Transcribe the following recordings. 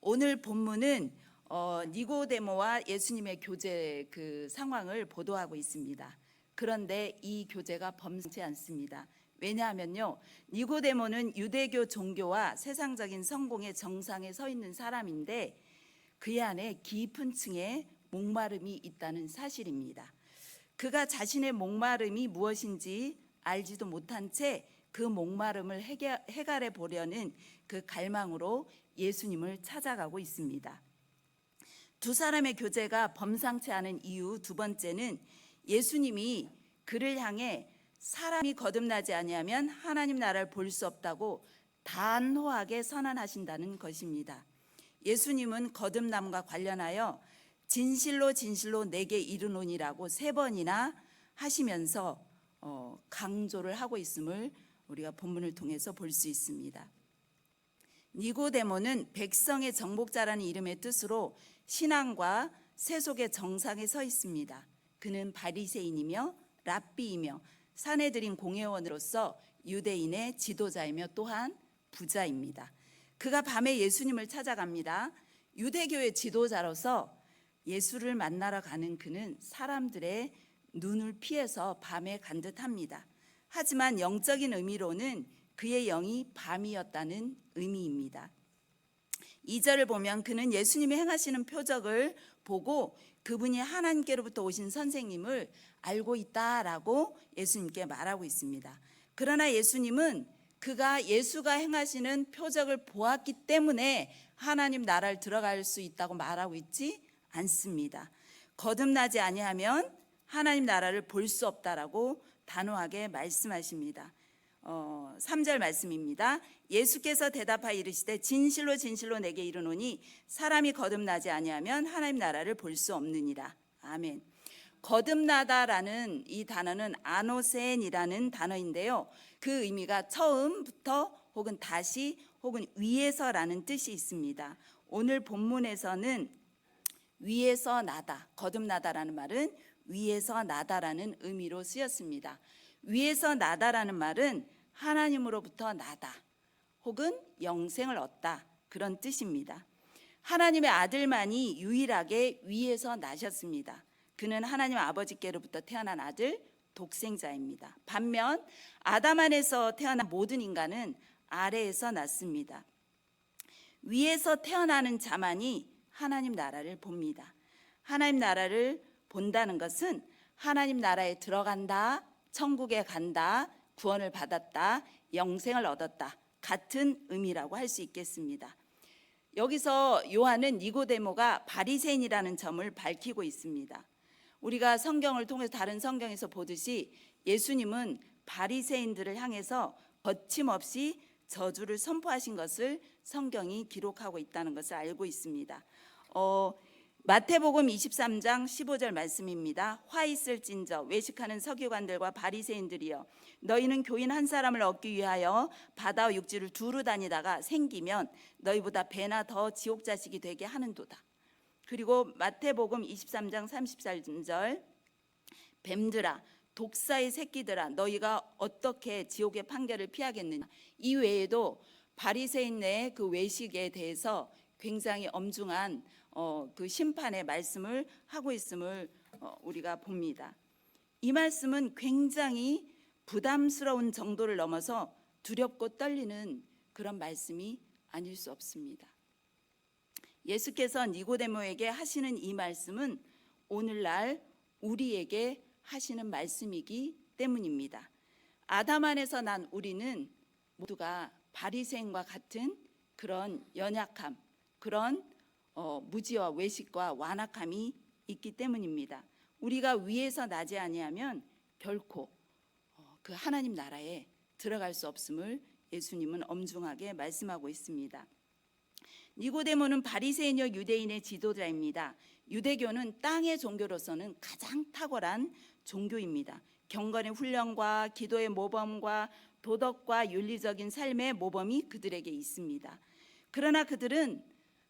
오늘 본문은 니고데모와 예수님의 교제 그 상황을 보도하고 있습니다. 그런데 이 교제가 범상치 않습니다. 왜냐하면요, 니고데모는 유대교 종교와 세상적인 성공의 정상에 서 있는 사람인데 그의 안에 깊은 층의 목마름이 있다는 사실입니다. 그가 자신의 목마름이 무엇인지 알지도 못한 채 그 목마름을 해결해 보려는 그 갈망으로 예수님을 찾아가고 있습니다. 두 사람의 교제가 범상치 않은 이유 두 번째는 예수님이 그를 향해 사람이 거듭나지 아니하면 하나님 나라를 볼 수 없다고 단호하게 선언하신다는 것입니다. 예수님은 거듭남과 관련하여 진실로 진실로 내게 이르노니라고 3번이나 하시면서 강조를 하고 있음을 우리가 본문을 통해서 볼 수 있습니다. 니고데모는 백성의 정복자라는 이름의 뜻으로 신앙과 세속의 정상에 서 있습니다. 그는 바리새인이며 랍비이며 산헤드린 공회원으로서 유대인의 지도자이며 또한 부자입니다. 그가 밤에 예수님을 찾아갑니다. 유대교의 지도자로서 예수를 만나러 가는 그는 사람들의 눈을 피해서 밤에 간 듯합니다. 하지만 영적인 의미로는 그의 영이 밤이었다는 의미입니다. 2절을 보면 그는 예수님이 행하시는 표적을 보고 그분이 하나님께로부터 오신 선생님을 알고 있다라고 예수님께 말하고 있습니다. 그러나 예수님은 그가 예수가 행하시는 표적을 보았기 때문에 하나님 나라를 들어갈 수 있다고 말하고 있지 않습니다. 거듭나지 아니하면 하나님 나라를 볼 수 없다라고 단호하게 말씀하십니다. 3절 말씀입니다. 예수께서 대답하여 이르시되 진실로 진실로 내게 이르노니 사람이 거듭나지 아니하면 하나님 나라를 볼 수 없느니라. 아멘. 거듭나다라는 이 단어는 아노센이라는 단어인데요, 그 의미가 처음부터 혹은 다시 혹은 위에서라는 뜻이 있습니다. 오늘 본문에서는 위에서 나다, 거듭나다라는 말은 위에서 나다라는 의미로 쓰였습니다. 위에서 나다라는 말은 하나님으로부터 나다 혹은 영생을 얻다, 그런 뜻입니다. 하나님의 아들만이 유일하게 위에서 나셨습니다. 그는 하나님 아버지께로부터 태어난 아들 독생자입니다. 반면 아담 안에서 태어난 모든 인간은 아래에서 났습니다. 위에서 태어나는 자만이 하나님 나라를 봅니다. 하나님 나라를 본다는 것은 하나님 나라에 들어간다, 천국에 간다, 구원을 받았다, 영생을 얻었다, 같은 의미라고 할 수 있겠습니다. 여기서 요한은 니고데모가 바리새인이라는 점을 밝히고 있습니다. 우리가 성경을 통해서 다른 성경에서 보듯이 예수님은 바리새인들을 향해서 거침없이 저주를 선포하신 것을 성경이 기록하고 있다는 것을 알고 있습니다. 마태복음 23장 15절 말씀입니다. 화 있을진저 외식하는 서기관들과 바리새인들이여, 너희는 교인 한 사람을 얻기 위하여 바다와 육지를 두루 다니다가 생기면 너희보다 배나 더 지옥 자식이 되게 하는도다. 그리고 마태복음 23장 34절 뱀들아 독사의 새끼들아 너희가 어떻게 지옥의 판결을 피하겠느냐. 이 외에도 바리새인 내의 그 외식에 대해서 굉장히 엄중한 그 심판의 말씀을 하고 있음을 우리가 봅니다. 이 말씀은 굉장히 부담스러운 정도를 넘어서 두렵고 떨리는 그런 말씀이 아닐 수 없습니다. 예수께서 니고데모에게 하시는 이 말씀은 오늘날 우리에게 하시는 말씀이기 때문입니다. 아담 안에서 난 우리는 모두가 바리새인과 같은 그런 연약함, 그런 무지와 외식과 완악함이 있기 때문입니다. 우리가 위에서 나지 아니하면 결코 그 하나님 나라에 들어갈 수 없음을 예수님은 엄중하게 말씀하고 있습니다. 니고데모는 바리새인이요 유대인의 지도자입니다. 유대교는 땅의 종교로서는 가장 탁월한 종교입니다. 경건의 훈련과 기도의 모범과 도덕과 윤리적인 삶의 모범이 그들에게 있습니다. 그러나 그들은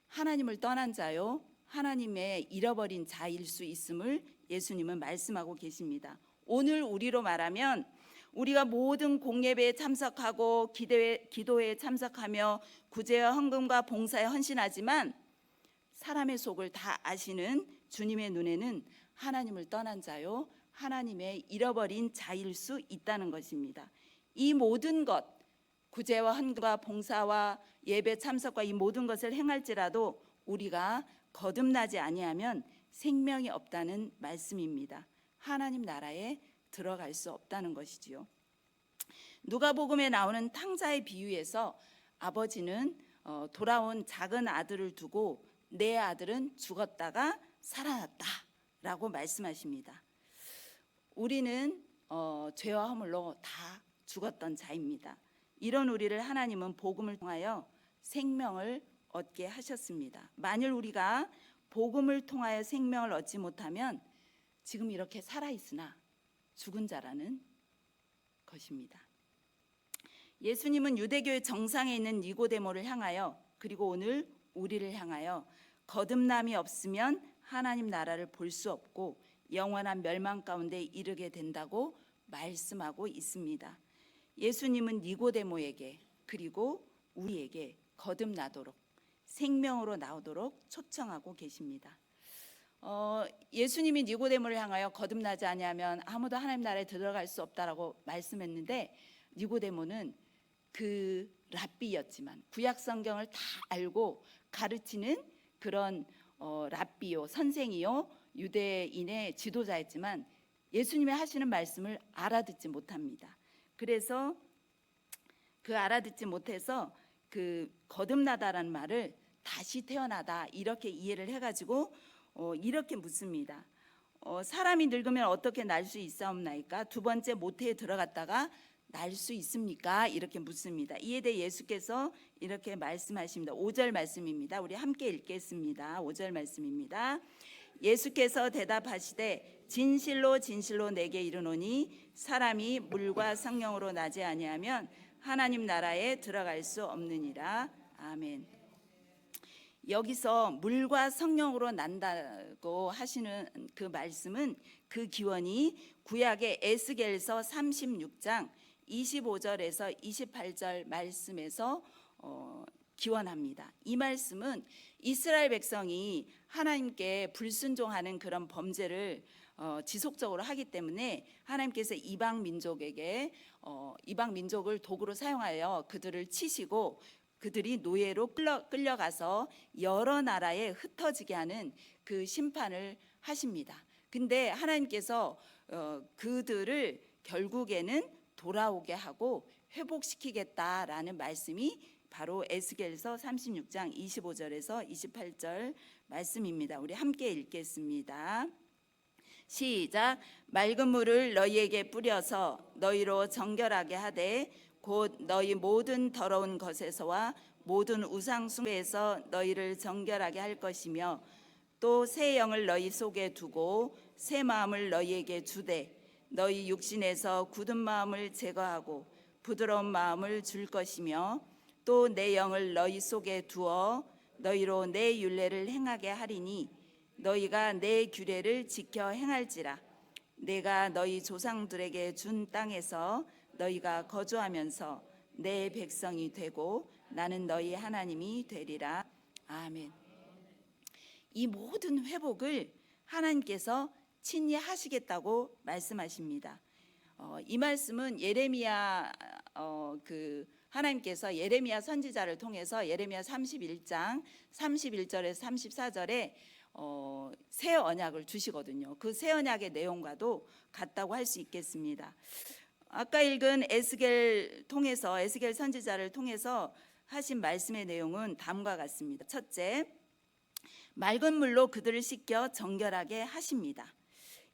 하나님을 떠난 자요 하나님의 잃어버린 자일 수 있음을 예수님은 말씀하고 계십니다. 오늘 우리로 말하면 우리가 모든 공예배에 참석하고 기도회에 참석하며 구제와 헌금과 봉사에 헌신하지만 사람의 속을 다 아시는 주님의 눈에는 하나님을 떠난 자요 하나님의 잃어버린 자일 수 있다는 것입니다. 이 모든 것, 구제와 헌금과 봉사와 예배 참석과 이 모든 것을 행할지라도 우리가 거듭나지 아니하면 생명이 없다는 말씀입니다. 하나님 나라에 들어갈 수 없다는 것이지요. 누가복음에 나오는 탕자의 비유에서 아버지는 돌아온 작은 아들을 두고 내 아들은 죽었다가 살아났다라고 말씀하십니다. 우리는 죄와 허물로 다 죽었던 자입니다. 이런 우리를 하나님은 복음을 통하여 생명을 얻게 하셨습니다. 만일 우리가 복음을 통하여 생명을 얻지 못하면 지금 이렇게 살아있으나 죽은 자라는 것입니다. 예수님은 유대교의 정상에 있는 니고데모를 향하여 그리고 오늘 우리를 향하여 거듭남이 없으면 하나님 나라를 볼 수 없고 영원한 멸망 가운데 이르게 된다고 말씀하고 있습니다. 예수님은 니고데모에게 그리고 우리에게 거듭나도록 생명으로 나오도록 초청하고 계십니다. 예수님이 니고데모를 향하여 거듭나지 아니하면 아무도 하나님 나라에 들어갈 수 없다라고 말씀했는데 니고데모는 그 랍비였지만 구약 성경을 다 알고 가르치는 그런 랍비요 선생이요 유대인의 지도자였지만 예수님의 하시는 말씀을 알아듣지 못합니다. 그래서 그 알아듣지 못해서 그 거듭나다라는 말을 다시 태어나다 이렇게 이해를 해가지고 이렇게 묻습니다. 사람이 늙으면 어떻게 날 수 있사옵나이까? 두 번째 모태에 들어갔다가 날 수 있습니까? 이렇게 묻습니다. 이에 대해 예수께서 이렇게 말씀하십니다. 5절 말씀입니다. 우리 함께 읽겠습니다. 5절 말씀입니다. 예수께서 대답하시되 진실로 진실로 내게 이르노니 사람이 물과 성령으로 나지 아니하면 하나님 나라에 들어갈 수 없느니라. 아멘. 여기서 물과 성령으로 난다고 하시는 그 말씀은 그 기원이 구약의 에스겔서 36장 25절에서 28절 말씀에서 기원합니다. 이 말씀은 이스라엘 백성이 하나님께 불순종하는 그런 범죄를 지속적으로 하기 때문에 하나님께서 이방 민족에게 이방 민족을 도구로 사용하여 그들을 치시고 그들이 노예로 끌려가서 여러 나라에 흩어지게 하는 그 심판을 하십니다. 근데 하나님께서 그들을 결국에는 돌아오게 하고 회복시키겠다라는 말씀이 바로 에스겔서 36장 25절에서 28절 말씀입니다. 우리 함께 읽겠습니다. 시작. 맑은 물을 너희에게 뿌려서 너희로 정결하게 하되 곧 너희 모든 더러운 것에서와 모든 우상 숭배에서 너희를 정결하게 할 것이며 또 새 영을 너희 속에 두고 새 마음을 너희에게 주되 너희 육신에서 굳은 마음을 제거하고 부드러운 마음을 줄 것이며 또 내 영을 너희 속에 두어 너희로 내 율례를 행하게 하리니 너희가 내 규례를 지켜 행할지라. 내가 너희 조상들에게 준 땅에서 너희가 거주하면서 내 백성이 되고 나는 너희 하나님이 되리라. 아멘. 이 모든 회복을 하나님께서 친히 하시겠다고 말씀하십니다. 이 말씀은 예레미야 하나님께서 예레미야 선지자를 통해서 예레미야 31장 31절에서 34절에 새 언약을 주시거든요. 그 새 언약의 내용과도 같다고 할 수 있겠습니다. 아까 읽은 에스겔 선지자를 통해서 하신 말씀의 내용은 다음과 같습니다. 첫째, 맑은 물로 그들을 씻겨 정결하게 하십니다.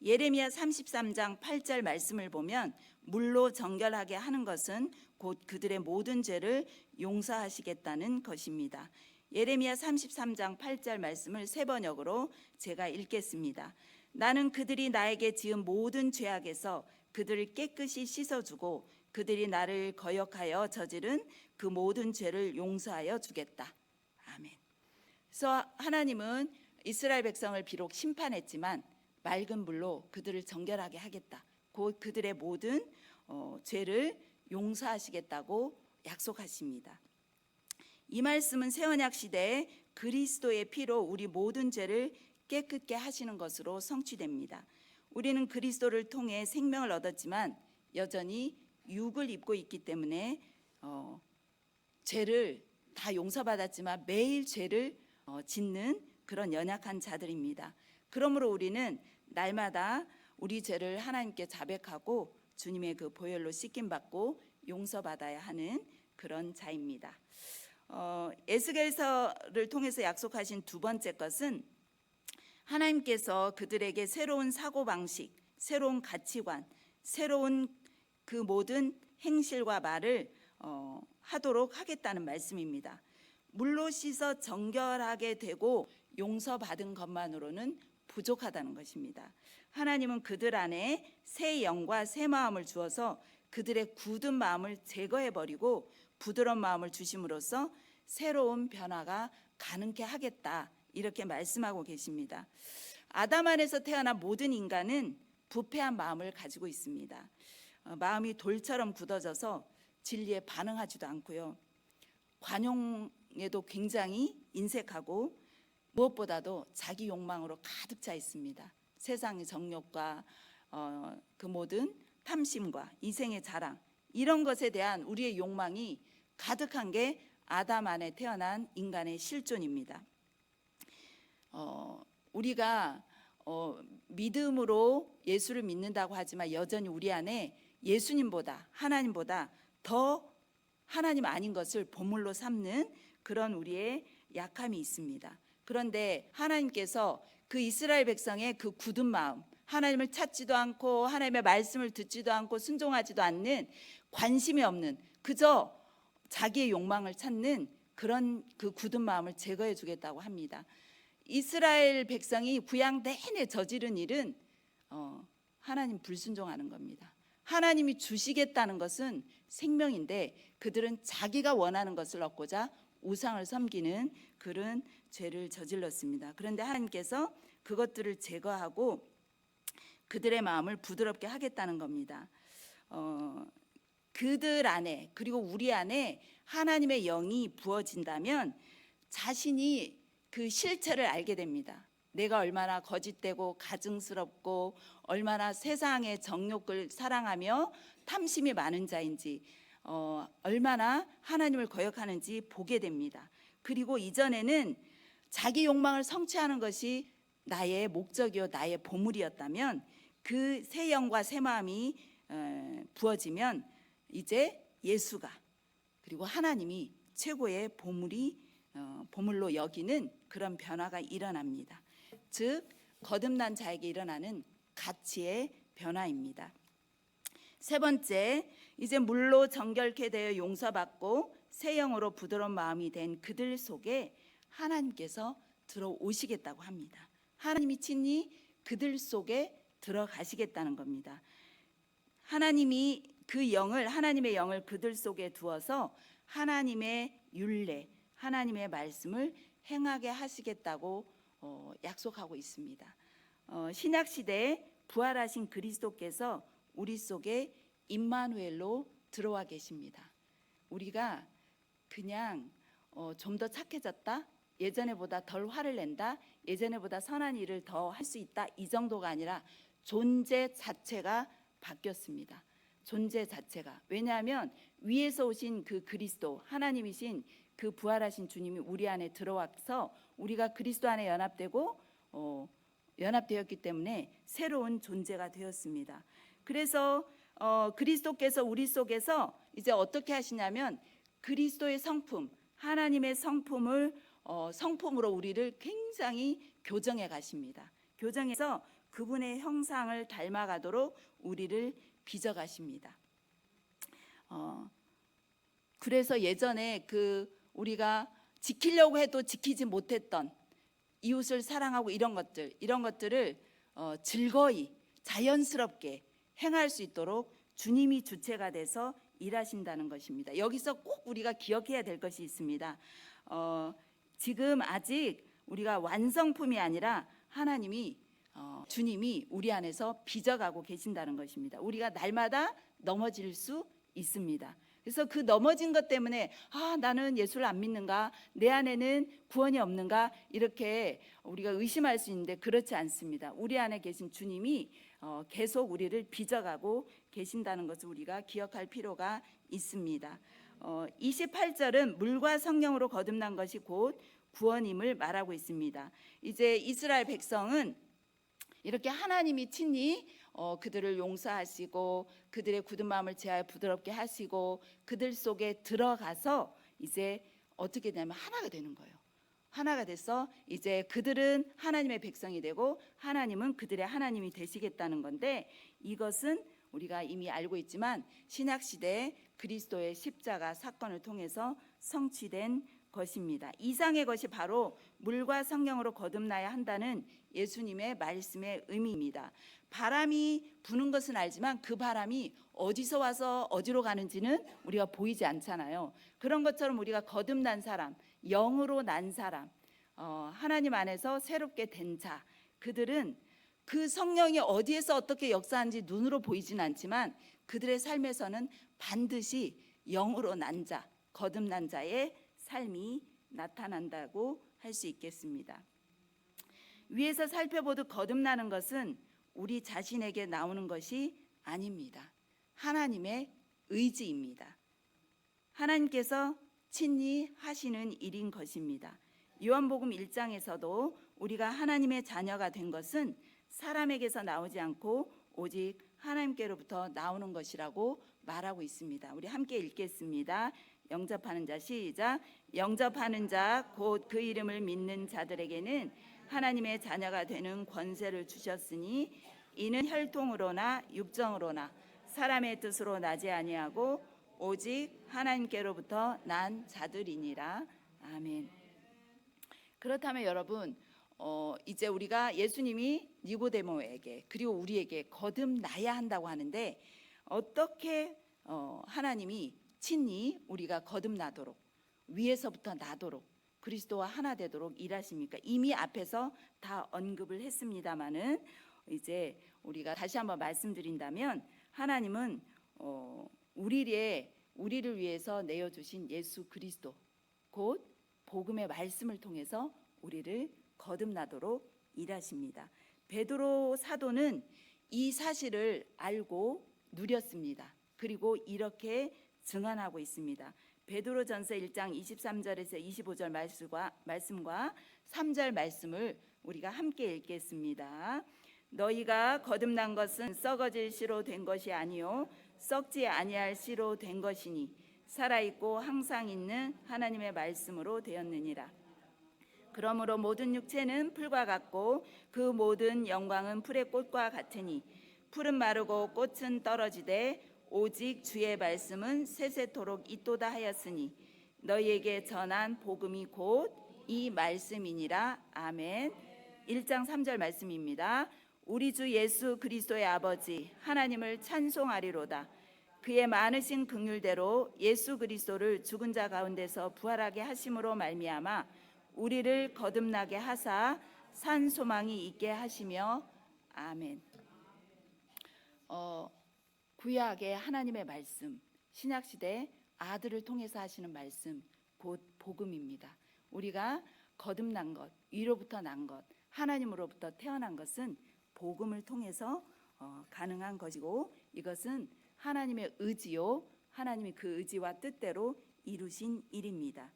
예레미야 33장 8절 말씀을 보면 물로 정결하게 하는 것은 곧 그들의 모든 죄를 용서하시겠다는 것입니다. 예레미야 33장 8절 말씀을 세 번역으로 제가 읽겠습니다. 나는 그들이 나에게 지은 모든 죄악에서 그들을 깨끗이 씻어주고 그들이 나를 거역하여 저지른 그 모든 죄를 용서하여 주겠다. 아멘. 그래서 하나님은 이스라엘 백성을 비록 심판했지만 맑은 물로 그들을 정결하게 하겠다. 곧 그들의 모든 죄를 용서하시겠다고 약속하십니다. 이 말씀은 새 언약 시대에 그리스도의 피로 우리 모든 죄를 깨끗게 하시는 것으로 성취됩니다. 우리는 그리스도를 통해 생명을 얻었지만 여전히 육을 입고 있기 때문에 죄를 다 용서받았지만 매일 죄를 짓는 그런 연약한 자들입니다. 그러므로 우리는 날마다 우리 죄를 하나님께 자백하고 주님의 그 보혈로 씻김받고 용서받아야 하는 그런 자입니다. 에스겔서를 통해서 약속하신 두 번째 것은 하나님께서 그들에게 새로운 사고방식, 새로운 가치관, 새로운 그 모든 행실과 말을 하도록 하겠다는 말씀입니다. 물로 씻어 정결하게 되고 용서받은 것만으로는 부족하다는 것입니다. 하나님은 그들 안에 새 영과 새 마음을 주어서 그들의 굳은 마음을 제거해버리고 부드러운 마음을 주심으로써 새로운 변화가 가능케 하겠다, 이렇게 말씀하고 계십니다. 아담 안에서 태어난 모든 인간은 부패한 마음을 가지고 있습니다. 마음이 돌처럼 굳어져서 진리에 반응하지도 않고요. 관용에도 굉장히 인색하고 무엇보다도 자기 욕망으로 가득 차 있습니다. 세상의 정욕과 그 모든 탐심과 이생의 자랑, 이런 것에 대한 우리의 욕망이 가득한 게 아담 안에 태어난 인간의 실존입니다. 우리가 믿음으로 예수를 믿는다고 하지만 여전히 우리 안에 예수님보다 하나님보다 더 하나님 아닌 것을 보물로 삼는 그런 우리의 약함이 있습니다. 그런데 하나님께서 그 이스라엘 백성의 그 굳은 마음, 하나님을 찾지도 않고 하나님의 말씀을 듣지도 않고 순종하지도 않는, 관심이 없는, 그저 자기의 욕망을 찾는 그런 그 굳은 마음을 제거해 주겠다고 합니다. 이스라엘 백성이 구약 내내 저지른 일은 하나님 불순종하는 겁니다. 하나님이 주시겠다는 것은 생명인데 그들은 자기가 원하는 것을 얻고자 우상을 섬기는 그런 죄를 저질렀습니다. 그런데 하나님께서 그것들을 제거하고 그들의 마음을 부드럽게 하겠다는 겁니다. 그들 안에, 그리고 우리 안에 하나님의 영이 부어진다면 자신이 그 실체를 알게 됩니다. 내가 얼마나 거짓되고 가증스럽고 얼마나 세상의 정욕을 사랑하며 탐심이 많은 자인지, 얼마나 하나님을 거역하는지 보게 됩니다. 그리고 이전에는 자기 욕망을 성취하는 것이 나의 목적이요 나의 보물이었다면 그 새 영과 새 마음이 부어지면 이제 예수가, 그리고 하나님이 최고의 보물로 여기는 그런 변화가 일어납니다. 즉 거듭난 자에게 일어나는 가치의 변화입니다. 세 번째, 이제 물로 정결케 되어 용서받고 새 영으로 부드러운 마음이 된 그들 속에 하나님께서 들어오시겠다고 합니다. 하나님이 친히 그들 속에 들어가시겠다는 겁니다. 하나님이 하나님의 영을 그들 속에 두어서 하나님의 율례, 하나님의 말씀을 행하게 하시겠다고 약속하고 있습니다. 신약 시대에 부활하신 그리스도께서 우리 속에 임마누엘로 들어와 계십니다. 우리가 그냥 좀 더 착해졌다, 예전에보다 덜 화를 낸다, 예전에보다 선한 일을 더 할 수 있다, 이 정도가 아니라 존재 자체가 바뀌었습니다. 존재 자체가. 왜냐하면 위에서 오신 그 그리스도, 하나님이신 그 부활하신 주님이 우리 안에 들어와서 우리가 그리스도 안에 연합되었기 때문에 새로운 존재가 되었습니다. 그래서 그리스도께서 우리 속에서 이제 어떻게 하시냐면 그리스도의 성품, 하나님의 성품으로 우리를 굉장히 교정해 가십니다. 교정해서 그분의 형상을 닮아가도록 우리를 빚어가십니다. 그래서 예전에 우리가 지키려고 해도 지키지 못했던 이웃을 사랑하고 이런 것들을 즐거이 자연스럽게 행할 수 있도록 주님이 주체가 돼서 일하신다는 것입니다. 여기서 꼭 우리가 기억해야 될 것이 있습니다. 지금 아직 우리가 완성품이 아니라 주님이 우리 안에서 빚어가고 계신다는 것입니다. 우리가 날마다 넘어질 수 있습니다. 그래서 그 넘어진 것 때문에 나는 예수를 안 믿는가? 내 안에는 구원이 없는가? 이렇게 우리가 의심할 수 있는데 그렇지 않습니다. 우리 안에 계신 주님이 계속 우리를 빚어가고 계신다는 것을 우리가 기억할 필요가 있습니다. 28절은 물과 성령으로 거듭난 것이 곧 구원임을 말하고 있습니다. 이제 이스라엘 백성은 이렇게 하나님이 친히 그들을 용서하시고 그들의 굳은 마음을 제하여 부드럽게 하시고 그들 속에 들어가서 이제 어떻게 되냐면 하나가 되는 거예요. 하나가 돼서 이제 그들은 하나님의 백성이 되고 하나님은 그들의 하나님이 되시겠다는 건데, 이것은 우리가 이미 알고 있지만 신약 시대에 그리스도의 십자가 사건을 통해서 성취된 것입니다. 이상의 것이 바로 물과 성령으로 거듭나야 한다는 예수님의 말씀의 의미입니다. 바람이 부는 것은 알지만 그 바람이 어디서 와서 어디로 가는지는 우리가 보이지 않잖아요. 그런 것처럼 우리가 거듭난 사람, 영으로 난 사람, 하나님 안에서 새롭게 된 자, 그들은 그 성령이 어디에서 어떻게 역사하는지 눈으로 보이진 않지만 그들의 삶에서는 반드시 영으로 난 자, 거듭난 자의 삶이 나타난다고 할 수 있겠습니다. 위에서 살펴보듯 거듭나는 것은 우리 자신에게 나오는 것이 아닙니다. 하나님의 의지입니다. 하나님께서 친히 하시는 일인 것입니다. 요한복음 1장에서도 우리가 하나님의 자녀가 된 것은 사람에게서 나오지 않고 오직 하나님께로부터 나오는 것이라고 말하고 있습니다. 우리 함께 읽겠습니다. 영접하는 자 시작. 영접하는 자 곧 그 이름을 믿는 자들에게는 하나님의 자녀가 되는 권세를 주셨으니 이는 혈통으로나 육정으로나 사람의 뜻으로 나지 아니하고 오직 하나님께로부터 난 자들이니라. 아멘. 그렇다면 여러분, 이제 우리가 예수님이 니고데모에게 그리고 우리에게 거듭나야 한다고 하는데 어떻게 하나님이 친히 우리가 거듭나도록, 위에서부터 나도록, 그리스도와 하나 되도록 일하십니까? 이미 앞에서 다 언급을 했습니다마는 이제 우리가 다시 한번 말씀드린다면 하나님은 우리를 위해서 내어주신 예수 그리스도, 곧 복음의 말씀을 통해서 우리를 거듭나도록 일하십니다. 베드로 사도는 이 사실을 알고 누렸습니다. 그리고 이렇게 증언하고 있습니다. 베드로전서 1장 23절에서 25절 말씀과 3절 말씀을 우리가 함께 읽겠습니다. 너희가 거듭난 것은 썩어질 씨로 된 것이 아니요 썩지 아니할 씨로 된 것이니 살아있고 항상 있는 하나님의 말씀으로 되었느니라. 그러므로 모든 육체는 풀과 같고 그 모든 영광은 풀의 꽃과 같으니 풀은 마르고 꽃은 떨어지되 오직 주의 말씀은 세세토록 있도다 하였으니 너희에게 전한 복음이 곧 이 말씀이니라. 아멘. 1장 3절 말씀입니다. 우리 주 예수 그리스도의 아버지 하나님을 찬송하리로다. 그의 많으신 긍휼대로 예수 그리스도를 죽은 자 가운데서 부활하게 하심으로 말미암아 우리를 거듭나게 하사 산 소망이 있게 하시며. 아멘. 구약의 하나님의 말씀, 신약시대 아들을 통해서 하시는 말씀, 곧 복음입니다. 우리가 거듭난 것, 위로부터 난 것, 하나님으로부터 태어난 것은 복음을 통해서 가능한 것이고 이것은 하나님의 의지요, 하나님이 그 의지와 뜻대로 이루신 일입니다.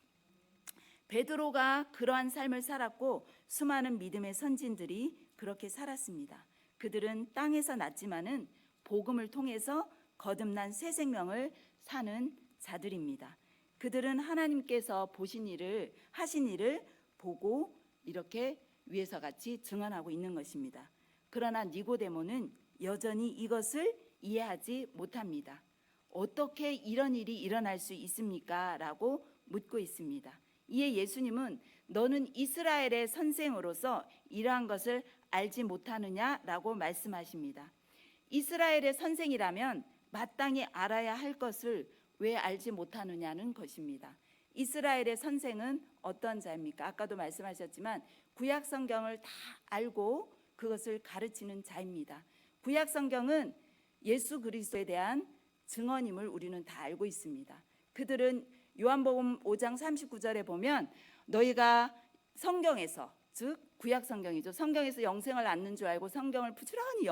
베드로가 그러한 삶을 살았고 수많은 믿음의 선진들이 그렇게 살았습니다. 그들은 땅에서 났지만은 복음을 통해서 거듭난 새 생명을 사는 자들입니다. 그들은 하나님께서 하신 일을 보고 이렇게 위에서 같이 증언하고 있는 것입니다. 그러나 니고데모는 여전히 이것을 이해하지 못합니다. 어떻게 이런 일이 일어날 수 있습니까? 라고 묻고 있습니다. 이에 예수님은 너는 이스라엘의 선생으로서 이러한 것을 알지 못하느냐라고 말씀하십니다. 이스라엘의 선생이라면 마땅히 알아야 할 것을 왜 알지 못하느냐는 것입니다. 이스라엘의 선생은 어떤 자입니까? 아까도 말씀하셨지만 구약 성경을 다 알고 그것을 가르치는 자입니다. 구약 성경은 예수 그리스도에 대한 증언임을 우리는 다 알고 있습니다. 그들은 요한복음 5장 39절에 보면 너희가 성경에서, 즉 구약 성경이죠. 성경에서 영생을 얻는 줄 알고 성경을 부지런히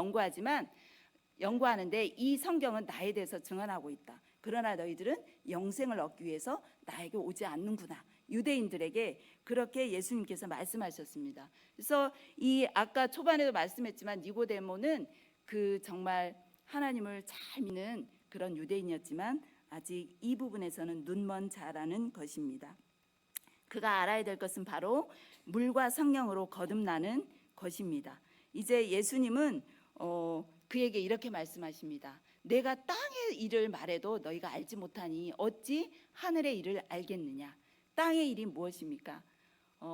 연구하는데 이 성경은 나에 대해서 증언하고 있다. 그러나 너희들은 영생을 얻기 위해서 나에게 오지 않는구나. 유대인들에게 그렇게 예수님께서 말씀하셨습니다. 그래서 이 아까 초반에도 말씀했지만 니고데모는 그 정말 하나님을 잘 믿는 그런 유대인이었지만 아직 이 부분에서는 눈먼 자라는 것입니다. 그가 알아야 될 것은 바로 물과 성령으로 거듭나는 것입니다. 이제 예수님은 그에게 이렇게 말씀하십니다. 내가 땅의 일을 말해도 너희가 알지 못하니 어찌 하늘의 일을 알겠느냐. 땅의 일이 무엇입니까?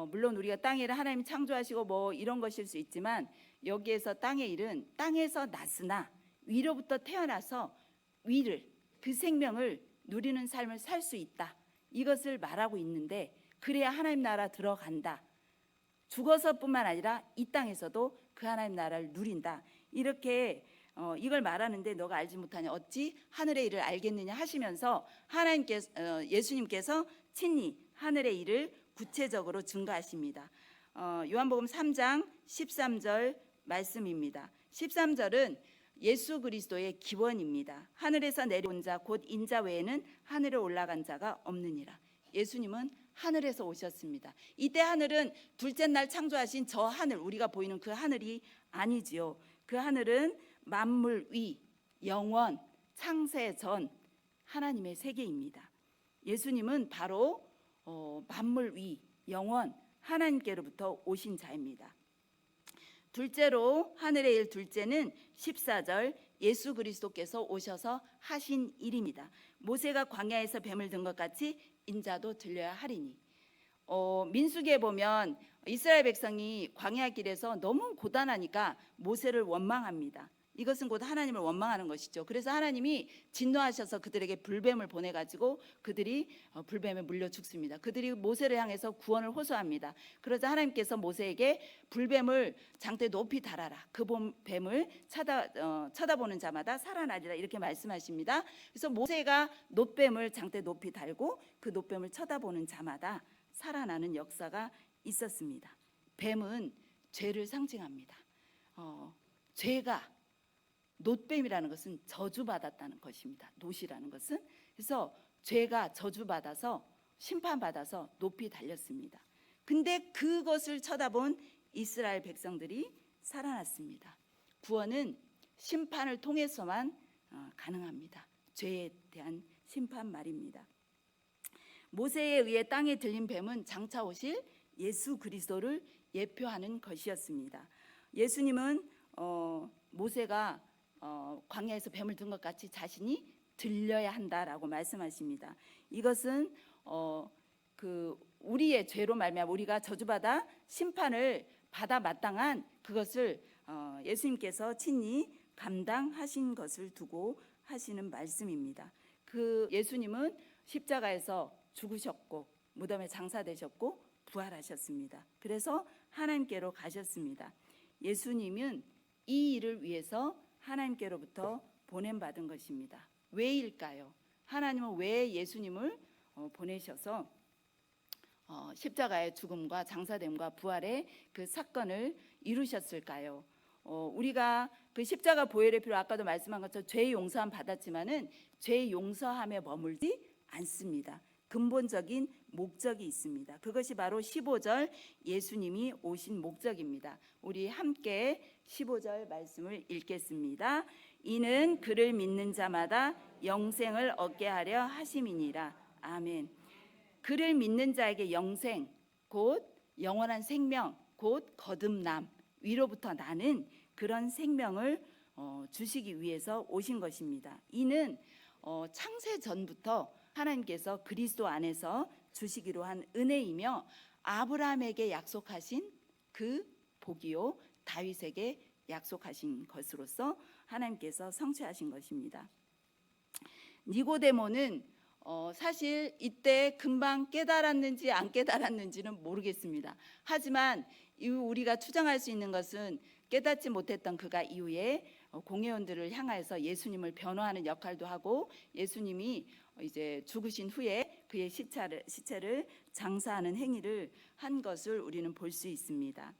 물론 우리가 땅의 일을 하나님이 창조하시고 뭐 이런 것일 수 있지만 여기에서 땅의 일은 땅에서 났으나 위로부터 태어나서 위를, 그 생명을 누리는 삶을 살 수 있다. 이것을 말하고 있는데 그래야 하나님 나라 들어간다. 죽어서뿐만 아니라 이 땅에서도 그 하나님 나라를 누린다. 이렇게 이걸 말하는데 너가 알지 못하냐 어찌 하늘의 일을 알겠느냐 하시면서 예수님께서 친히 하늘의 일을 구체적으로 증거하십니다. 요한복음 3장 13절 말씀입니다. 13절은 예수 그리스도의 기원입니다. 하늘에서 내려온 자 곧 인자 외에는 하늘에 올라간 자가 없느니라. 예수님은 하늘에서 오셨습니다. 이때 하늘은 둘째 날 창조하신 저 하늘, 우리가 보이는 그 하늘이 아니지요. 그 하늘은 만물 위, 영원, 창세 전 하나님의 세계입니다. 예수님은 바로 만물 위, 영원, 하나님께로부터 오신 자입니다. 둘째로 하늘의 일 둘째는 14절 예수 그리스도께서 오셔서 하신 일입니다. 모세가 광야에서 뱀을 든 것 같이 인자도 들려야 하리니. 민수기에 보면 이스라엘 백성이 광야 길에서 너무 고단하니까 모세를 원망합니다. 이것은 곧 하나님을 원망하는 것이죠. 그래서 하나님이 진노하셔서 그들에게 불뱀을 보내가지고 그들이 불뱀에 물려 죽습니다. 그들이 모세를 향해서 구원을 호소합니다. 그러자 하나님께서 모세에게 불뱀을 장대 높이 달아라. 그 뱀을 쳐다보는 자마다 살아나리라 이렇게 말씀하십니다. 그래서 모세가 놋뱀을 장대 높이 달고 그 놋뱀을 쳐다보는 자마다 살아나는 역사가 있었습니다. 뱀은 죄를 상징합니다. 죄가 놋뱀이라는 것은 저주받았다는 것입니다. 놋이라는 것은. 그래서 죄가 저주받아서 심판받아서 높이 달렸습니다. 근데 그것을 쳐다본 이스라엘 백성들이 살아났습니다. 구원은 심판을 통해서만 가능합니다. 죄에 대한 심판 말입니다. 모세에 의해 땅에 들린 뱀은 장차 오실 예수 그리스도를 예표하는 것이었습니다. 예수님은 모세가 광야에서 뱀을 든 것 같이 자신이 들려야 한다라고 말씀하십니다. 이것은 우리의 죄로 말미암아 우리가 저주받아 심판을 받아 마땅한 그것을 예수님께서 친히 감당하신 것을 두고 하시는 말씀입니다. 그 예수님은 십자가에서 죽으셨고 무덤에 장사되셨고 부활하셨습니다. 그래서 하나님께로 가셨습니다. 예수님은 이 일을 위해서 하나님께로부터 보냄받은 것입니다. 왜일까요? 하나님은 왜 예수님을 보내셔서 십자가의 죽음과 장사됨과 부활의 그 사건을 이루셨을까요? 우리가 그 십자가 보혈의 피로 아까도 말씀한 것처럼 죄 용서함 받았지만은 죄 용서함에 머물지 않습니다. 근본적인 목적이 있습니다. 그것이 바로 15절 예수님이 오신 목적입니다. 우리 함께 15절 말씀을 읽겠습니다. 이는 그를 믿는 자마다 영생을 얻게 하려 하심이니라. 아멘. 그를 믿는 자에게 영생, 곧 영원한 생명, 곧 거듭남, 위로부터 나는 그런 생명을 주시기 위해서 오신 것입니다. 이는 창세 전부터 하나님께서 그리스도 안에서 주시기로 한 은혜이며 아브라함에게 약속하신 그 복이요 다윗에게 약속하신 것으로서 하나님께서 성취하신 것입니다. 니고데모는 사실 이때 금방 깨달았는지 안 깨달았는지는 모르겠습니다. 하지만 우리가 추정할 수 있는 것은 깨닫지 못했던 그가 이후에 공회원들을 향해서 예수님을 변호하는 역할도 하고 예수님이 이제 죽으신 후에 그의 시체를 장사하는 행위를 한 것을 우리는 볼 수 있습니다.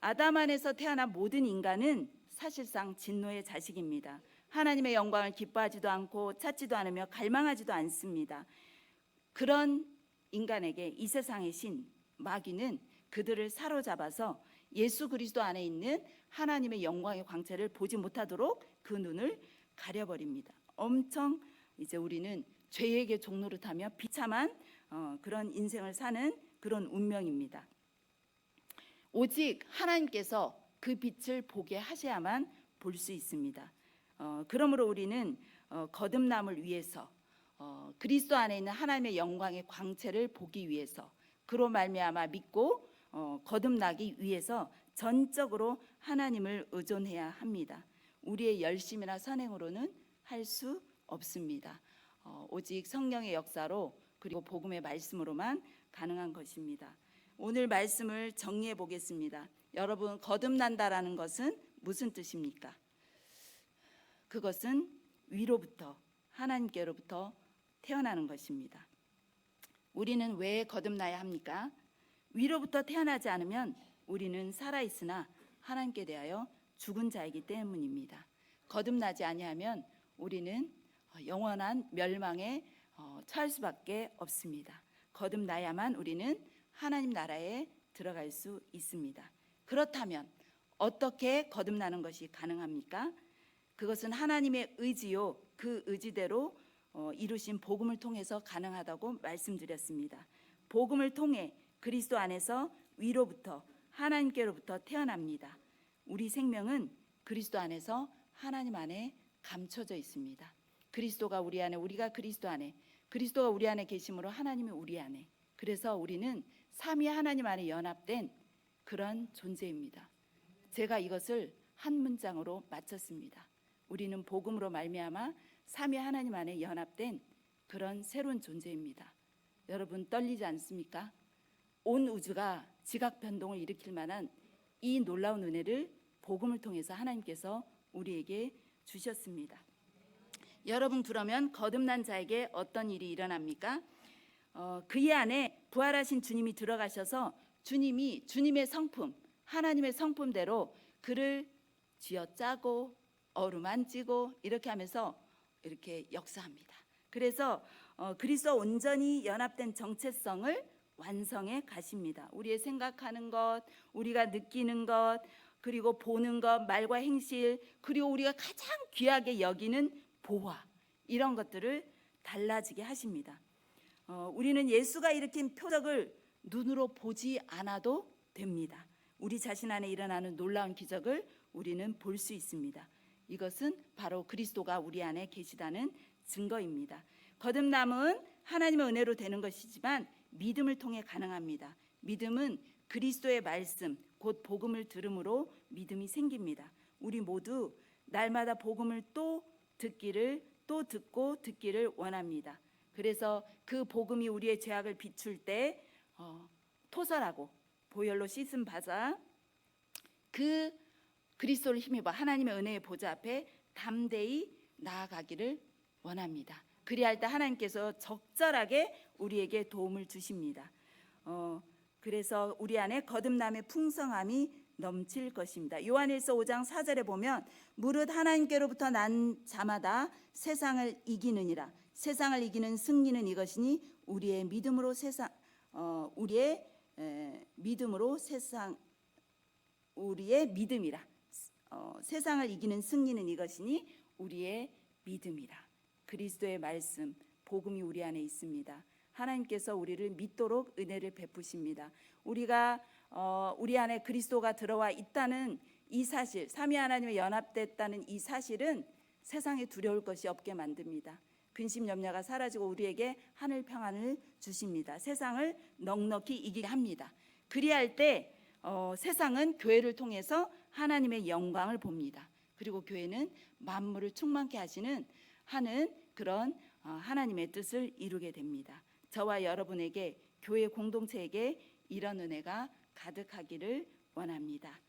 아담 안에서 태어난 모든 인간은 사실상 진노의 자식입니다. 하나님의 영광을 기뻐하지도 않고 찾지도 않으며 갈망하지도 않습니다. 그런 인간에게 이 세상의 신 마귀는 그들을 사로잡아서 예수 그리스도 안에 있는 하나님의 영광의 광채를 보지 못하도록 그 눈을 가려버립니다. 엄청 이제 우리는 죄에게 종노릇하며 비참한 그런 인생을 사는 그런 운명입니다. 오직 하나님께서 그 빛을 보게 하셔야만 볼 수 있습니다. 그러므로 우리는 거듭남을 위해서 그리스도 안에 있는 하나님의 영광의 광채를 보기 위해서 그로 말미암아 믿고 거듭나기 위해서 전적으로 하나님을 의존해야 합니다. 우리의 열심이나 선행으로는 할 수 없습니다. 오직 성령의 역사로 그리고 복음의 말씀으로만 가능한 것입니다. 오늘 말씀을 정리해 보겠습니다. 여러분, 거듭난다라는 것은 무슨 뜻입니까? 그것은 위로부터 하나님께로부터 태어나는 것입니다. 우리는 왜 거듭나야 합니까? 위로부터 태어나지 않으면 우리는 살아있으나 하나님께 대하여 죽은 자이기 때문입니다. 거듭나지 아니하면 우리는 영원한 멸망에 처할 수밖에 없습니다. 거듭나야만 우리는 하나님 나라에 들어갈 수 있습니다. 그렇다면 어떻게 거듭나는 것이 가능합니까? 그것은 하나님의 의지요, 그 의지대로 이루신 복음을 통해서 가능하다고 말씀드렸습니다. 복음을 통해 그리스도 안에서 위로부터 하나님께로부터 태어납니다. 우리 생명은 그리스도 안에서 하나님 안에 감춰져 있습니다. 그리스도가 우리 안에, 우리가 그리스도 안에, 그리스도가 우리 안에 계심으로 하나님이 우리 안에. 그래서 우리는 삼위 하나님 안에 연합된 그런 존재입니다. 제가 이것을 한 문장으로 마쳤습니다. 우리는 복음으로 말미암아 삼위 하나님 안에 연합된 그런 새로운 존재입니다. 여러분, 떨리지 않습니까? 온 우주가 지각 변동을 일으킬 만한 이 놀라운 은혜를 복음을 통해서 하나님께서 우리에게 주셨습니다. 여러분, 그러면 거듭난 자에게 어떤 일이 일어납니까? 그의 안에 부활하신 주님이 들어가셔서 주님이 주님의 성품, 하나님의 성품대로 그를 쥐어짜고 어루만지고 이렇게 하면서 이렇게 역사합니다. 그래서 그리스도와 온전히 연합된 정체성을 완성해 가십니다. 우리의 생각하는 것, 우리가 느끼는 것, 그리고 보는 것, 말과 행실, 그리고 우리가 가장 귀하게 여기는 보화, 이런 것들을 달라지게 하십니다. 우리는 예수가 일으킨 표적을 눈으로 보지 않아도 됩니다. 우리 자신 안에 일어나는 놀라운 기적을 우리는 볼 수 있습니다. 이것은 바로 그리스도가 우리 안에 계시다는 증거입니다. 거듭남은 하나님의 은혜로 되는 것이지만 믿음을 통해 가능합니다. 믿음은 그리스도의 말씀, 곧 복음을 들음으로 믿음이 생깁니다. 우리 모두 날마다 복음을 또 듣고 듣기를 원합니다. 그래서 그 복음이 우리의 죄악을 비출 때 토설하고 보혈로 씻음 받아 그 그리스도를 힘입어 하나님의 은혜의 보좌 앞에 담대히 나아가기를 원합니다. 그리할 때 하나님께서 적절하게 우리에게 도움을 주십니다. 그래서 우리 안에 거듭남의 풍성함이 넘칠 것입니다. 요한일서 5장 4절에 보면 무릇 하나님께로부터 난 자마다 세상을 이기느니라. 세상을 이기는 승리는 이것이니 우리의 믿음으로 우리의 믿음이라. 세상을 이기는 승리는 이것이니 우리의 믿음이라. 그리스도의 말씀, 복음이 우리 안에 있습니다. 하나님께서 우리를 믿도록 은혜를 베푸십니다. 우리가 우리 안에 그리스도가 들어와 있다는 이 사실, 삼위 하나님의 연합됐다는 이 사실은 세상에 두려울 것이 없게 만듭니다. 근심 염려가 사라지고 우리에게 하늘 평안을 주십니다. 세상을 넉넉히 이기게 합니다. 그리할 때 세상은 교회를 통해서 하나님의 영광을 봅니다. 그리고 교회는 만물을 충만케 하는 그런 하나님의 뜻을 이루게 됩니다. 저와 여러분에게, 교회 공동체에게 이런 은혜가 가득하기를 원합니다.